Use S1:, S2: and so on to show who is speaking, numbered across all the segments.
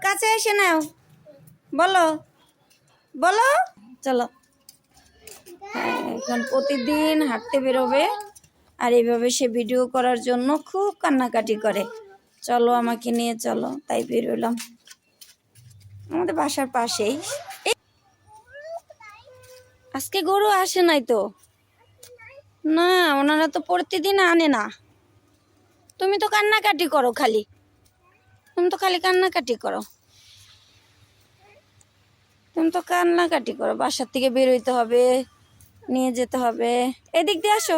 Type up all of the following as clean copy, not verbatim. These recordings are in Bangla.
S1: কাছে এসে নাও, বলো বলো। চলো, এখন প্রতিদিন হাঁটতে বেরোবে, আর এইভাবে সে ভিডিও করার জন্য খুব কান্নাকাটি করে। চলো আমাকে নিয়ে চলো, তাই বেরোলাম। আমাদের বাসার পাশেই। আজকে গরু আসে নাই তো? না, ওনারা তো প্রতিদিন আনে না। তুমি তো কান্নাকাটি করো খালি, তুমি তো খালি কান্নাকাটি করো, তুমি তো কান্নাকাটি করো। বাসার থেকে বেরোইতে হবে, নিয়ে যেতে হবে। এদিক দিয়ে আসো।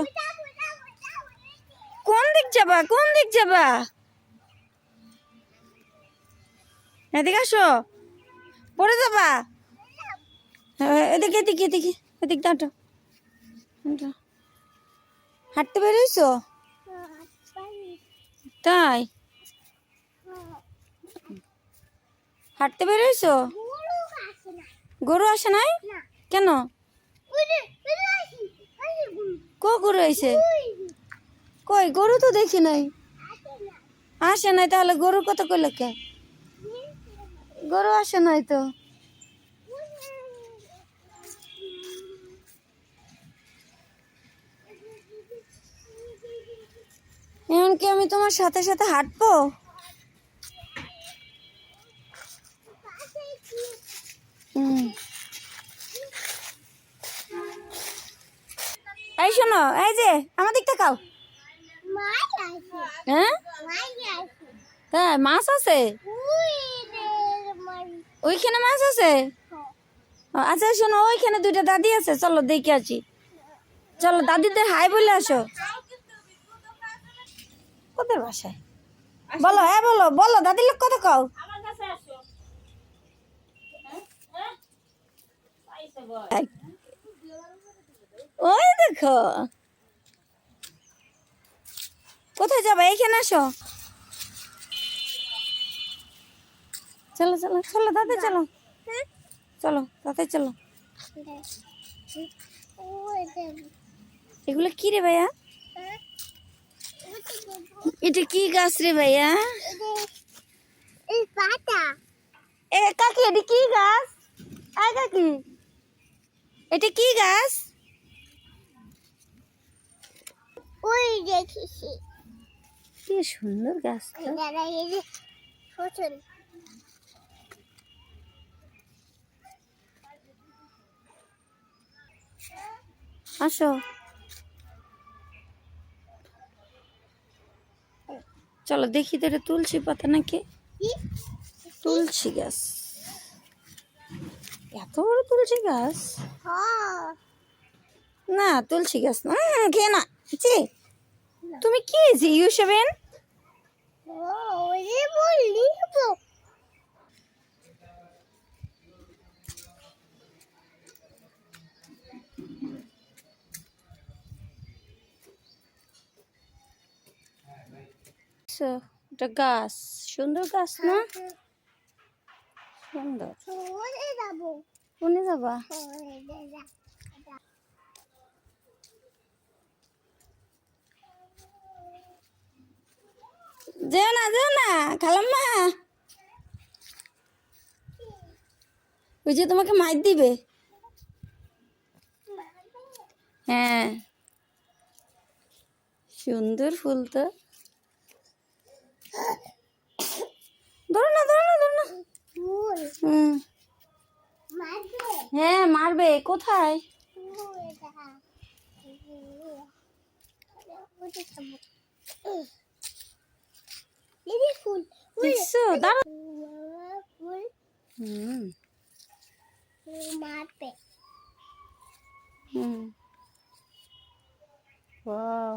S1: কোন দিক যাবা, কোন দিক যাবা? এদিকে আসো, পড়ে যাবা। এদিকে এদিকে এদিকে এদিক দাঁটো। হাঁটতে বেরোইছো? তাই হাঁটতে বেরোইছো? গরু আসে নাই কেন? গরু আইছে কই? গরু তো দেখি নাই। আসে নাই তাহলে গরুর কথা কইলে কে? গরু আসে নাই তো। এখন কি আমি তোমার সাথে সাথে হাঁটবো? এই শোনো, এই যে আমার দিকটা খাও। হ্যাঁ, তাই মাছ আছে? ওইখানে মাছ আছে? আচ্ছা শোনো, ওইখানে দুইটা দাদি আছে, চলো দেখে আসি। চলো দাদিদের হাই বলে আসো। কোথায় বাসায়? বলো, হ্যাঁ বলো বলো, দাদির লোক কথা কও। ওই দেখো, কোথায় যাবা? এইখানে আসো। চলো চলো চলো দাদা, চলো চলো দাদা, চলো। এগুলো কি রে ভাইয়া? এটা কি গাছ রে ভাইয়া? এ কাকি, এটা কি গাছ? আয় কাকি, এটা কি গাছ? ওই দেখেছি, কি সুন্দর গাছ। আসো, চলো দেখি তো, এটা তুলসী পাতা নাকি? তুলসী গাছ, এত বড় তুলসী গাছ? না তুলসী গাছ না, খেয়ে না। তুমি কি ইউসেবেন? এটা গাছ, সুন্দর গাছ না? সুন্দর। কোনে যাবা? যেও না যেও না খালাম্মা, ওই যে তোমাকে মাইর দিবে। হ্যাঁ, সুন্দর ফুল তো। ধরো না ধরো না ধরো না। হ্যাঁ মারবে। কোথায়? দেখছো? দাঁড়া। মারবে। ওয়াও,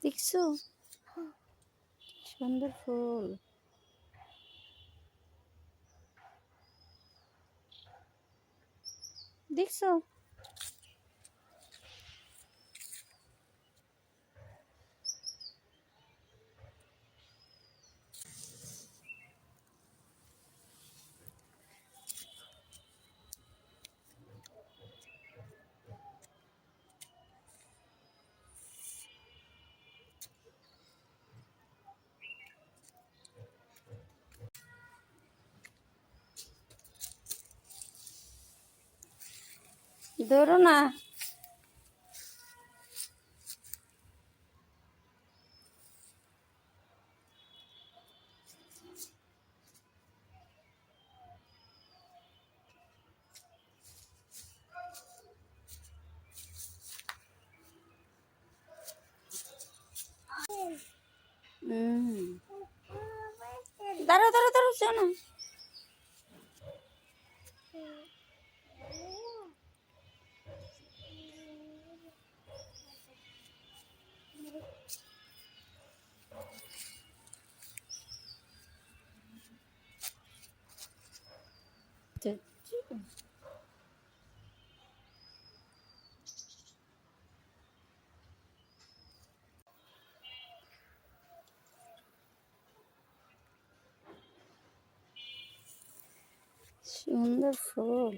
S1: দেখছো? সুন্দর ফুল। দেখছো? ধরো না। দাঁড়াও দাঁড়াও দাঁড়াও, শোনো। সুন্দর ফুল।